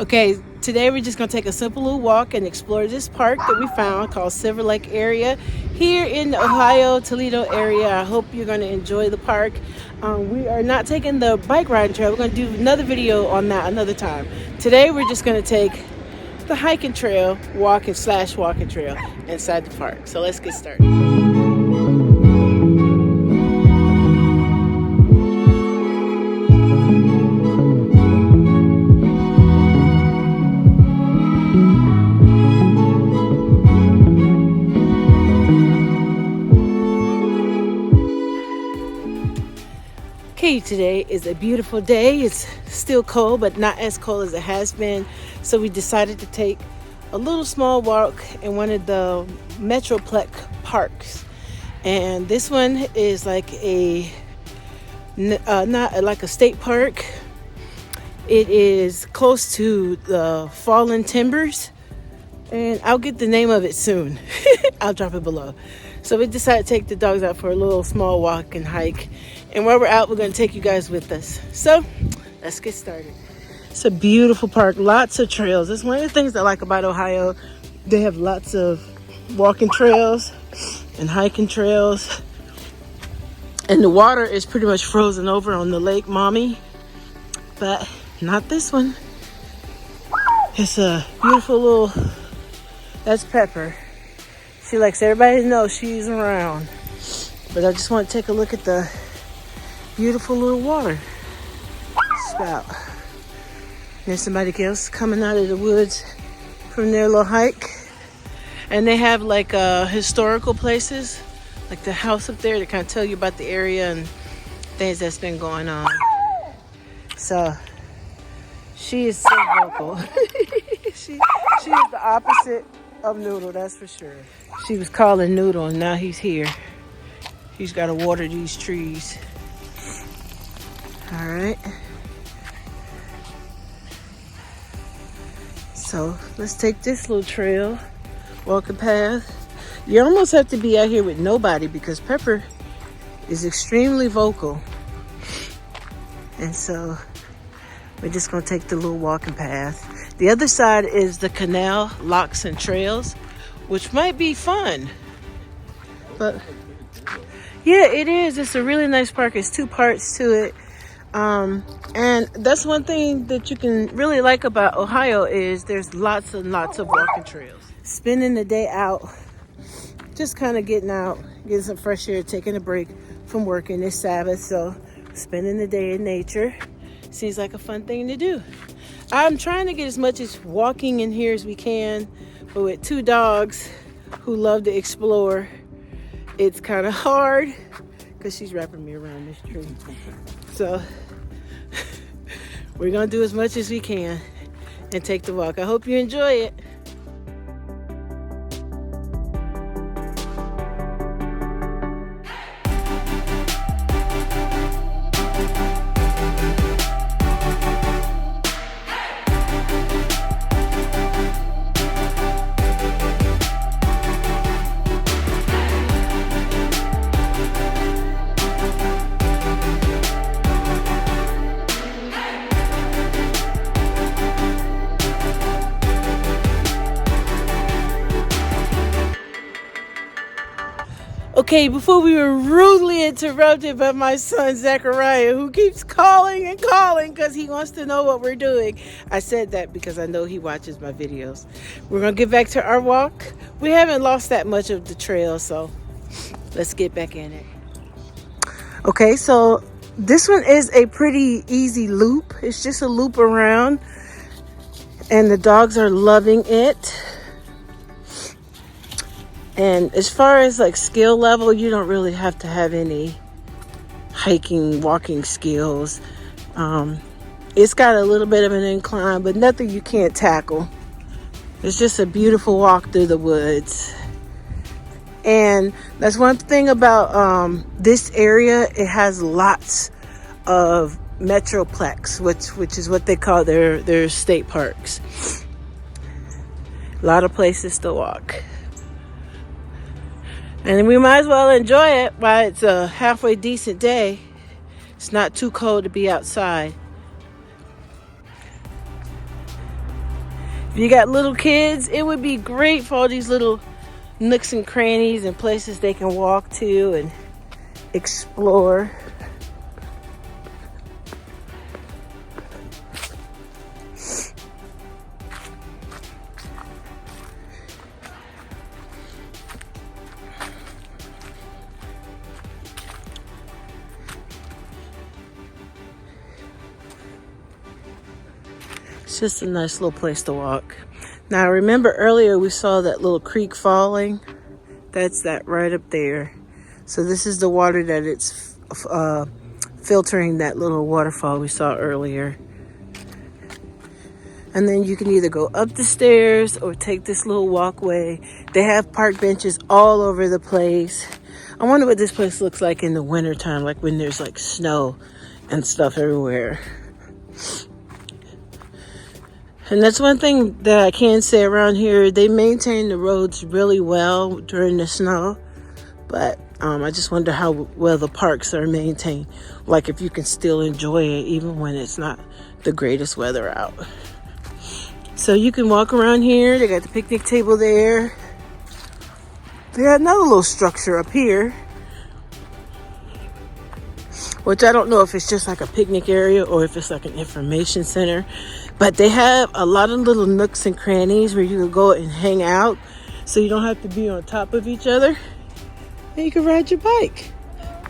Okay, today we're just going to take a simple little walk and explore this park that we found called Silver Lake area here in the Ohio, Toledo area. I hope you're going to enjoy the park. We are not taking the bike riding trail. We're going to do another video on that another time. Today we're just going to take the hiking trail, walking trail inside the park. So let's get started. Okay, today is a beautiful day. It's still cold, but not as cold as it has been. So we decided to take a little small walk in one of the Metroplex parks. And this one is like not like a state park. It is close to the fallen timbers. And I'll get the name of it soon. I'll drop it below. So we decided to take the dogs out for a little small walk and hike. And while we're out, we're going to take you guys with us. So let's get started. It's a beautiful park. Lots of trails. That's one of the things I like about Ohio. They have lots of walking trails and hiking trails. And the water is pretty much frozen over on the Lake Mommy. But not this one. It's a beautiful little... That's Pepper. She likes everybody to know she's around. But I just want to take a look at the beautiful little water spout. There's somebody else coming out of the woods from their little hike. And they have like historical places, like the house up there to kind of tell you about the area and things that's been going on. So she is so vocal. she is the opposite of Noodle, that's for sure. She was calling Noodle and now he's here. He's got to water these trees. All right. So let's take this little trail, walking path. You almost have to be out here with nobody because Pepper is extremely vocal. And so we're just going to take the little walking path. The other side is the canal, locks, and trails, which might be fun. But yeah, it is. It's a really nice park. It's two parts to it. And that's one thing that you can really like about Ohio is there's lots and lots of walking trails. Spending the day out, just kind of getting out, getting some fresh air, taking a break from working this Sabbath. So spending the day in nature seems like a fun thing to do. I'm trying to get as much as walking in here as we can, but with two dogs who love to explore, it's kind of hard because she's wrapping me around this tree. So we're going to do as much as we can and take the walk. I hope you enjoy it. Okay, before we were rudely interrupted by my son Zachariah, who keeps calling and calling because he wants to know what we're doing. I said that because I know he watches my videos. We're going to get back to our walk. We haven't lost that much of the trail, so let's get back in it. Okay, so this one is a pretty easy loop. It's just a loop around, and the dogs are loving it. And as far as like skill level, you don't really have to have any hiking, walking skills. It's got a little bit of an incline, but nothing you can't tackle. It's just a beautiful walk through the woods. And that's one thing about this area. It has lots of Metroplex, which is what they call their state parks. A lot of places to walk. And we might as well enjoy it while it's a halfway decent day. It's not too cold to be outside. If you got little kids, it would be great for all these little nooks and crannies and places they can walk to and explore. It's just a nice little place to walk. Now, remember earlier we saw that little creek falling? That's that right up there. So this is the water that it's filtering that little waterfall we saw earlier. And then you can either go up the stairs or take this little walkway. They have park benches all over the place. I wonder what this place looks like in the wintertime, like when there's like snow and stuff everywhere. And that's one thing that I can say around here. They maintain the roads really well during the snow. But I just wonder how well the parks are maintained. Like if you can still enjoy it even when it's not the greatest weather out. So you can walk around here. They got the picnic table there. They got another little structure up here, which I don't know if it's just like a picnic area or if it's like an information center. But they have a lot of little nooks and crannies where you can go and hang out. So you don't have to be on top of each other. And you can ride your bike.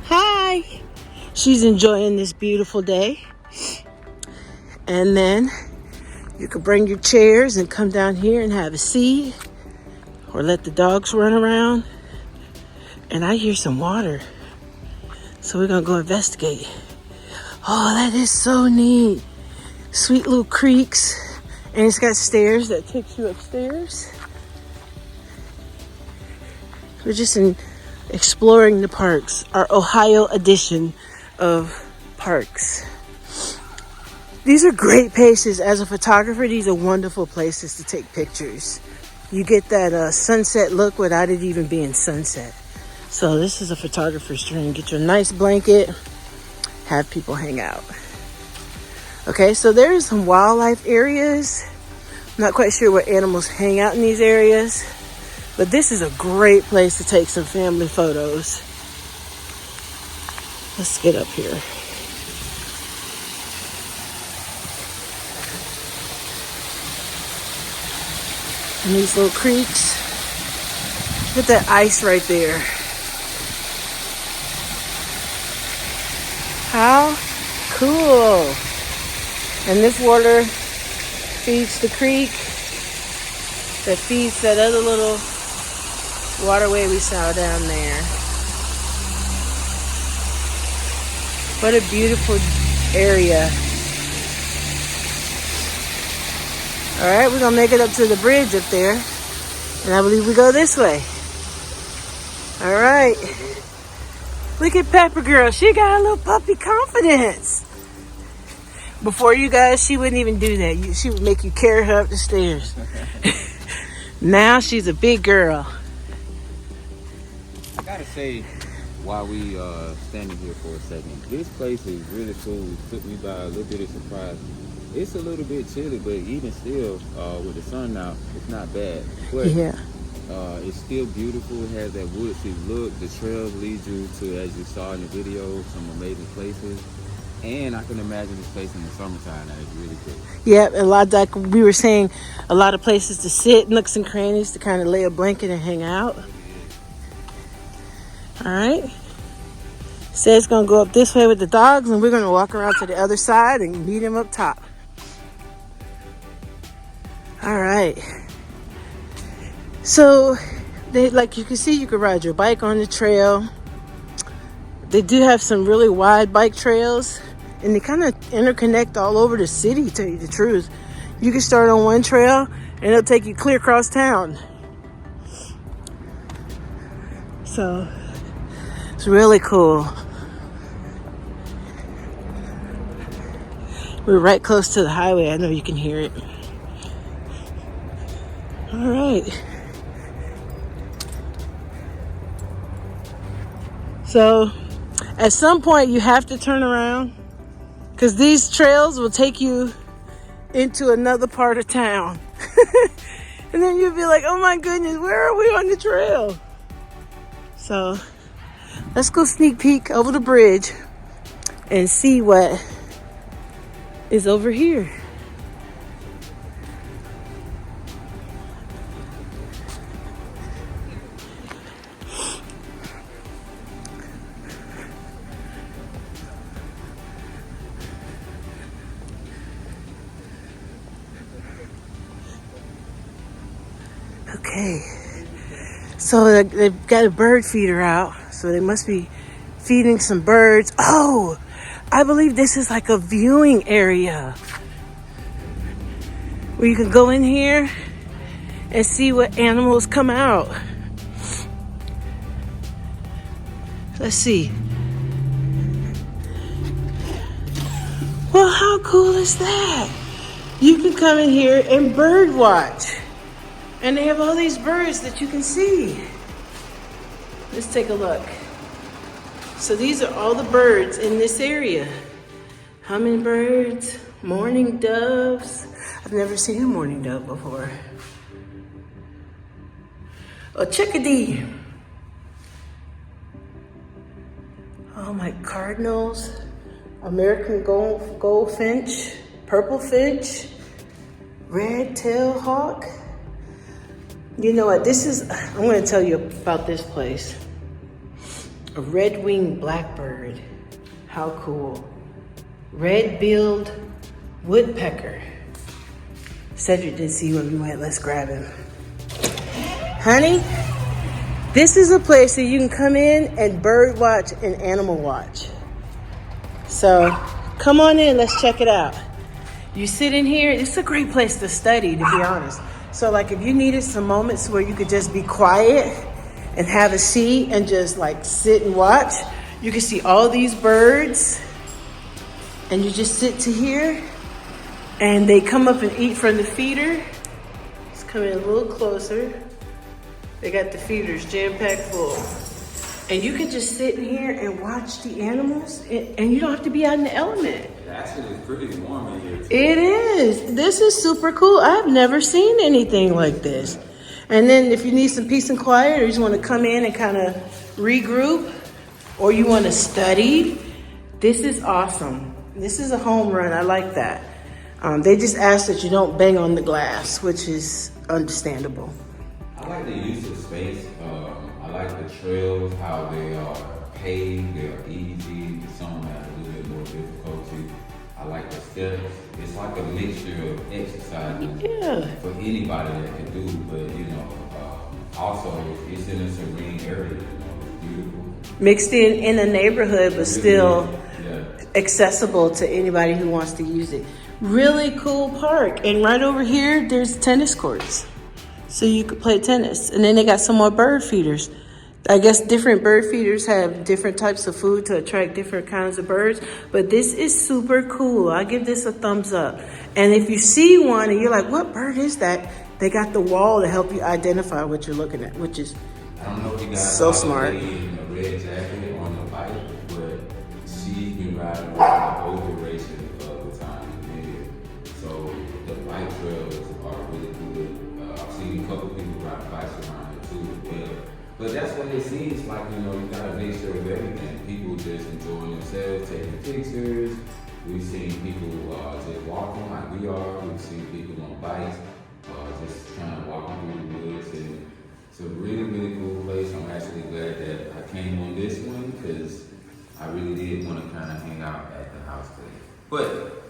Hi! She's enjoying this beautiful day. And then you can bring your chairs and come down here and have a seat. Or let the dogs run around. And I hear some water. So we're going to go investigate. Oh, that is so neat. Sweet little creeks. And it's got stairs that takes you upstairs. We're just exploring the parks. Our Ohio edition of parks. These are great places. As a photographer, these are wonderful places to take pictures. You get that sunset look without it even being sunset. So this is a photographer's dream. Get your nice blanket, have people hang out. Okay, so there's some wildlife areas. Not quite sure what animals hang out in these areas, but this is a great place to take some family photos. Let's get up here. And these little creeks. Look at that ice right there. How cool. And this water feeds the creek that feeds that other little waterway we saw down there. What a beautiful area. All right, we're gonna make it up to the bridge up there. And I believe we go this way. All right. Look at Pepper Girl. She got a little puppy confidence. Before you guys, she wouldn't even do that. She would make you carry her up the stairs. Now she's a big girl. I gotta say, while we standing here for a second, this place is really cool. It took me by a little bit of surprise. It's a little bit chilly, but even still, with the sun out, it's not bad. But Yeah. it's still beautiful. It has that woodsy look. The trails lead you to, as you saw in the video, some amazing places. And I can imagine this place in the summertime. That is really cool. Yeah, a lot, like we were saying, a lot of places to sit, nooks and crannies to kind of lay a blanket and hang out. All right. Says gonna go up this way with the dogs, and we're gonna walk around to the other side and meet him up top. All right. So, like you can see, you can ride your bike on the trail. They do have some really wide bike trails, and they kind of interconnect all over the city, to tell you the truth. You can start on one trail, and it'll take you clear across town. So, it's really cool. We're right close to the highway. I know you can hear it. All right. So, at some point you have to turn around because these trails will take you into another part of town. And then you'll be like, oh my goodness, where are we on the trail? So let's go sneak peek over the bridge and see what is over here. Okay, so they've got a bird feeder out, so they must be feeding some birds. Oh, I believe this is like a viewing area where you can go in here and see what animals come out. Let's see. Well, how cool is that? You can come in here and bird watch. And they have all these birds that you can see. Let's take a look. So these are all the birds in this area. Hummingbirds, mourning doves. I've never seen a mourning dove before. A chickadee. Oh my, cardinals, American goldfinch, purple finch, red-tailed hawk. You know what, I'm gonna tell you about this place. A red-winged blackbird, how cool. Red-billed woodpecker. Cedric didn't see when we went, let's grab him. Honey, this is a place that you can come in and bird watch and animal watch. So come on in, let's check it out. You sit in here, it's a great place to study, to be honest. So like if you needed some moments where you could just be quiet and have a seat and just like sit and watch, you can see all these birds and you just sit to here and they come up and eat from the feeder. Let's come in a little closer. They got the feeders jam-packed full. And you can just sit in here and watch the animals and you don't have to be out in the element. Actually, it's pretty warm in here too. It is. This is super cool. I've never seen anything like this. And then if you need some peace and quiet or you just want to come in and kind of regroup or you want to study, this is awesome. This is a home run. I like that. They just ask that you don't bang on the glass, which is understandable. I like the use of space. I like the trails, how they are paved, they are easy. Some have a little bit more difficulty. I like the steps. It's like a mixture of exercises for anybody that can do, but also it's in a serene area, it's beautiful. Mixed in a neighborhood, but still accessible to anybody who wants to use it. Really cool park. And right over here, there's tennis courts. So you could play tennis. And then they got some more bird feeders. I guess different bird feeders have different types of food to attract different kinds of birds. But this is super cool. I give this a thumbs up. And if you see one and you're like, what bird is that? They got the wall to help you identify what you're looking at, which is I don't know if you guys so smart. In a red jacket on the bike, but she's been riding the whole duration of the time in here. So the bike trails are really good. I've seen a couple people ride bikes around it too as well. But that's what it seems like, you gotta make sure of everything. People just enjoying themselves, taking pictures. We've seen people just walking like we are. We've seen people on bikes, just kind of walking through the woods. And it's a really, really cool place. I'm actually glad that I came on this one because I really did want to kind of hang out at the house today. But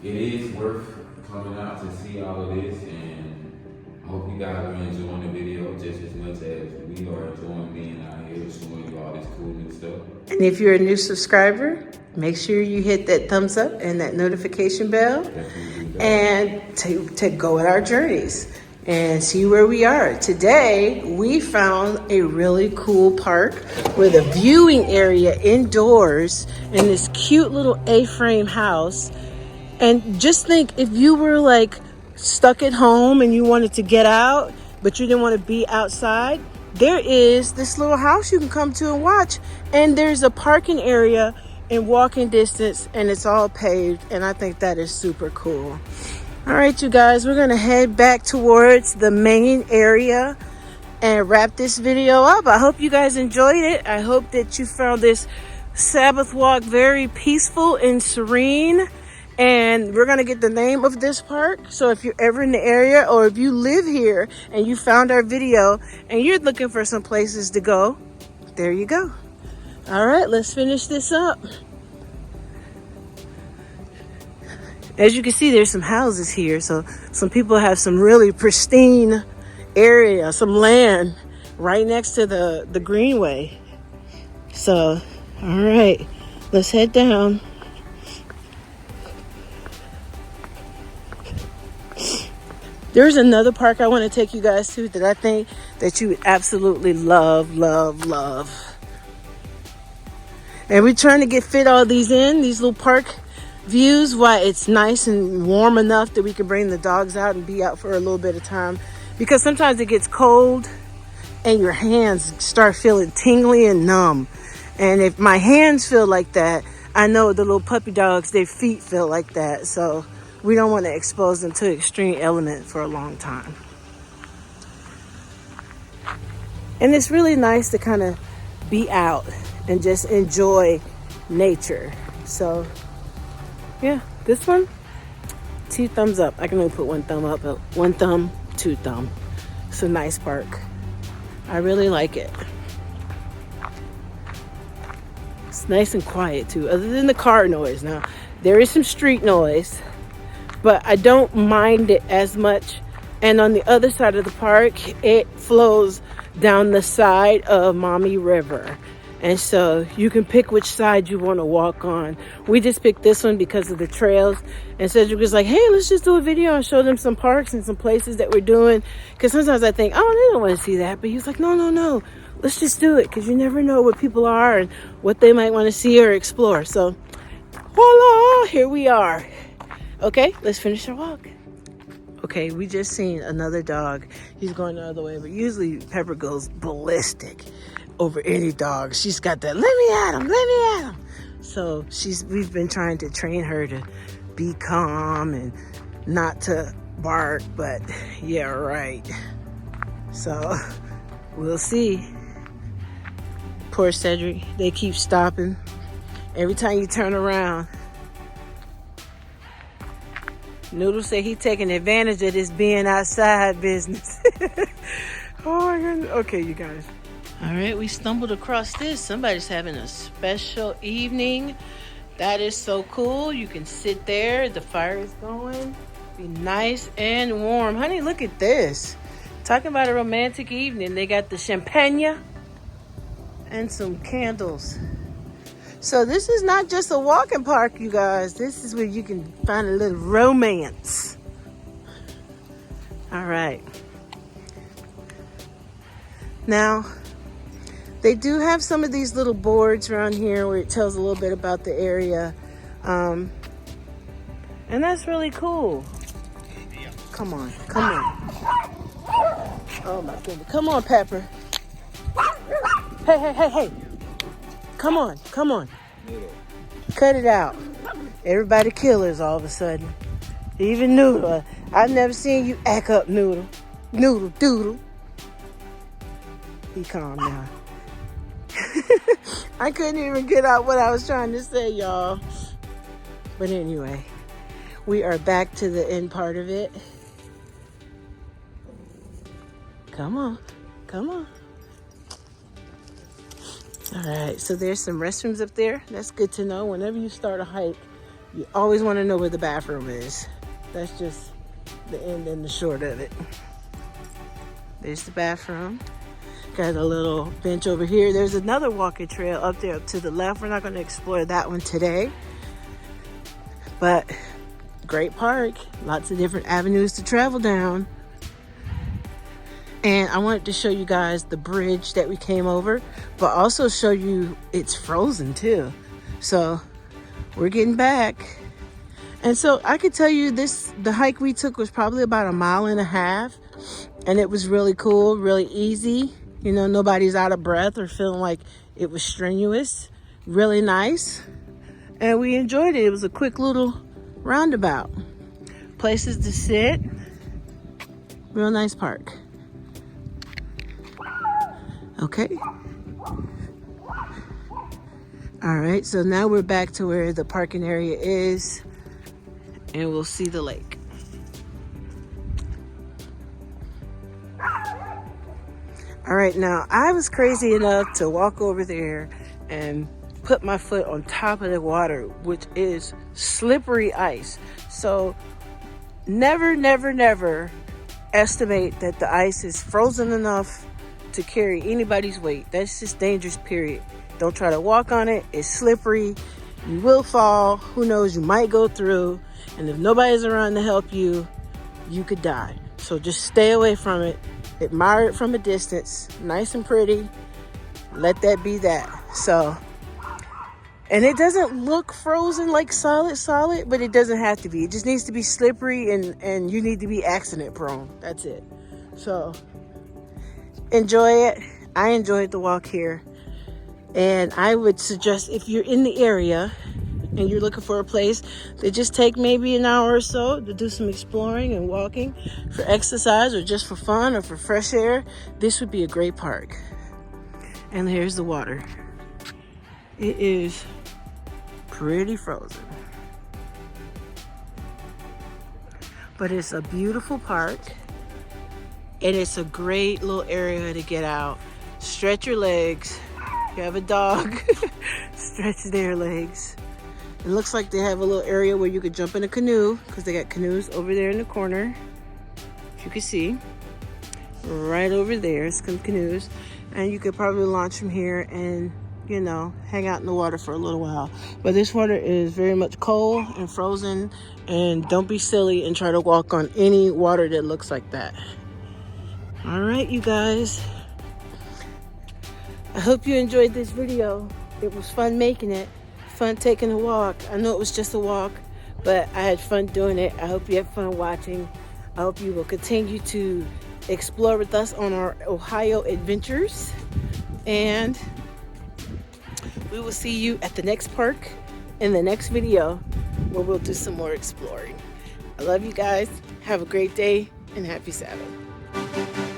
it is worth coming out to see all of this, and I hope you guys are enjoying the video just as much as we are enjoying being out here showing you all this cool new stuff. And if you're a new subscriber, make sure you hit that thumbs up and that notification bell and to go at our journeys and see where we are. Today, we found a really cool park with a viewing area indoors in this cute little A-frame house. And just think, if you were like stuck at home and you wanted to get out, but you didn't want to be outside, there is this little house you can come to and watch. And there's a parking area in walking distance, and it's all paved. And I think that is super cool. All right, you guys, we're gonna head back towards the main area and wrap this video up. I hope you guys enjoyed it. I hope that you found this Sabbath walk very peaceful and serene. And we're gonna get the name of this park. So if you're ever in the area, or if you live here and you found our video and you're looking for some places to go, there you go. All right, let's finish this up. As you can see, there's some houses here. So some people have some really pristine area, some land right next to the greenway. So, all right, let's head down. There's another park I want to take you guys to that I think that you would absolutely love, love, love. And we're trying to fit all these in, these little park views, while it's nice and warm enough that we can bring the dogs out and be out for a little bit of time. Because sometimes it gets cold and your hands start feeling tingly and numb. And if my hands feel like that, I know the little puppy dogs, their feet feel like that. So we don't want to expose them to extreme element for a long time. And it's really nice to kind of be out and just enjoy nature. So yeah, this one, 2 thumbs up. I can only put 1 thumb up, but 1 thumb, 2 thumb. It's a nice park. I really like it. It's nice and quiet too, other than the car noise. Now, there is some street noise, but I don't mind it as much. And on the other side of the park, it flows down the side of Maumee River. And so you can pick which side you want to walk on. We just picked this one because of the trails. And Cedric was like, hey, let's just do a video and show them some parks and some places that we're doing. Because sometimes I think, oh, they don't want to see that. But he was like, no, no, no. Let's just do it. Because you never know what people are and what they might want to see or explore. So, voila, here we are. Okay, let's finish our walk. Okay, we just seen another dog. He's going the other way. But usually Pepper goes ballistic over any dog. She's got that, let me at him, let me at him. So we've been trying to train her to be calm and not to bark, but yeah, right. So we'll see. Poor Cedric, they keep stopping. Every time you turn around, Noodle said he taking advantage of this being outside business. Oh my goodness. Okay, you guys. All right, we stumbled across this. Somebody's having a special evening. That is so cool. You can sit there. The fire is going. Be nice and warm. Honey, look at this. Talking about a romantic evening. They got the champagne and some candles. So this is not just a walking park, you guys. This is where you can find a little romance. All right. Now, they do have some of these little boards around here where it tells a little bit about the area. And that's really cool. Come on, come on. Oh my goodness. Come on, Pepper. Hey, hey, hey, hey. Come on, come on. Cut it out. Everybody killers all of a sudden. Even Noodle. I've never seen you act up, Noodle. Noodle, doodle. Be calm now. I couldn't even get out what I was trying to say, y'all. But anyway, we are back to the end part of it. Come on, come on. All right, so there's some restrooms up there. That's good to know. Whenever you start a hike, you always want to know where the bathroom is. That's just the end and the short of it. There's the bathroom. Got a little bench over here. There's another walking trail up there up to the left. We're not going to explore that one today. But great park. Lots of different avenues to travel down. And I wanted to show you guys the bridge that we came over, but also show you it's frozen too. So we're getting back. And so I could tell you the hike we took was probably about 1.5 miles. And it was really cool, really easy. You know, nobody's out of breath or feeling like it was strenuous. Really nice. And we enjoyed it. It was a quick little roundabout. places to sit. Real nice park. Okay. All right, so now we're back to where the parking area is, and we'll see the lake. All right, now I was crazy enough to walk over there and put my foot on top of the water, which is slippery ice. So never, never, never estimate that the ice is frozen enough to carry anybody's weight. That's just dangerous, period. Don't try to walk on it. It's slippery. You will fall. Who knows? You might go through. And if nobody's around to help you, you could die. So just stay away from it. Admire it from a distance. Nice and pretty. Let that be that. So, and it doesn't look frozen like solid, but it doesn't have to be. It just needs to be slippery, and you need to be accident prone. That's it. So enjoy it. I enjoyed the walk here. And I would suggest, if you're in the area and you're looking for a place that just take maybe an hour or so to do some exploring and walking for exercise or just for fun or for fresh air, this would be a great park. And here's the water. It is pretty frozen. But it's a beautiful park, and it's a great little area to get out. Stretch your legs. If you have a dog, stretch their legs. It looks like they have a little area where you could jump in a canoe, because they got canoes over there in the corner. If you can see, right over there, some canoes. And you could probably launch from here and, you know, hang out in the water for a little while. But this water is very much cold and frozen, and don't be silly and try to walk on any water that looks like that. All right, you guys. I hope you enjoyed this video. It was fun making it, fun taking a walk. I know it was just a walk, but I had fun doing it. I hope you had fun watching. I hope you will continue to explore with us on our Ohio adventures. And we will see you at the next park in the next video, where we'll do some more exploring. I love you guys. Have a great day and happy Sabbath.